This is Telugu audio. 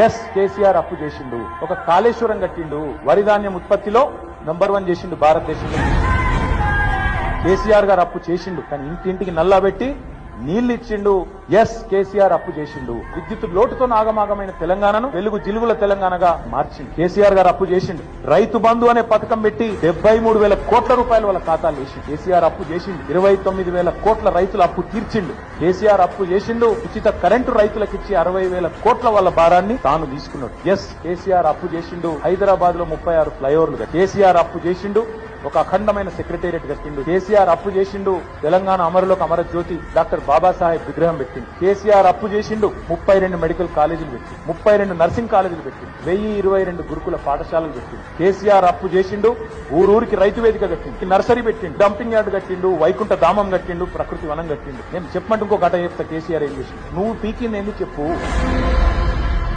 ఎస్ కేసీఆర్ అప్పు చేసిండు. ఒక కాళేశ్వరం కట్టిండు. వరి ధాన్యం ఉత్పత్తిలో నంబర్ 1 చేసిండు భారతదేశంలో. కేసీఆర్ గారు అప్పు చేసిండు, కానీ ఇంటింటికి నల్లా పెట్టి నీళ్లు ఇచ్చిండు. ఎస్ కేసీఆర్ అప్పు చేసిండు. విద్యుత్ లోటుతో నాగమాగమైన తెలంగాణను వెలుగు జిలుగుల తెలంగాణగా మార్చిండు. కేసీఆర్ గారు అప్పు చేసిండు. రైతు బంధు అనే పథకం పెట్టి 73,000 కోట్ల రూపాయలు వాళ్ళ ఖాతాలు వేసిండు. కేసీఆర్ అప్పు చేసిండు. 29,000 కోట్ల రైతుల అప్పు తీర్చిండు. కేసీఆర్ అప్పు చేసిండు. ఉచిత కరెంటు రైతులకు ఇచ్చి 60,000 కోట్ల వాళ్ళ భారాన్ని తాను తీసుకున్నాడు. ఎస్ కేసీఆర్ అప్పు చేసిండు. హైదరాబాద్ లో 36 ఫ్లైఓవర్లు. కేసీఆర్ అప్పు చేసిండు. ఒక అఖండమైన సెక్రటేరియట్ కట్టిండు. కేసీఆర్ అప్పు చేసిండు. తెలంగాణ అమరులకు అమరజ్యోతి డాక్టర్ బాబాసాహెబ్ విగ్రహం పెట్టిండు. కేసీఆర్ అప్పు చేసిండు. 32 మెడికల్ కాలేజీలు పెట్టి, 32 నర్సింగ్ కాలేజీలు పెట్టి, 1022 గురుకుల పాఠశాలలు పెట్టిండు. కేసీఆర్ అప్పు చేసిండు. ఊరూరికి రైతు వేదిక కట్టిండు. నర్సరీ పెట్టిండు. డంపింగ్ యార్డ్ కట్టిండు. వైకుంఠ ధామం కట్టిండు. ప్రకృతి వనం కట్టిండు. నేను చెప్పమంటే ఇంకో గట చెప్తా. కేసీఆర్ ఏం చేసిండు. నువ్వు పీకింది ఏంది చెప్పు.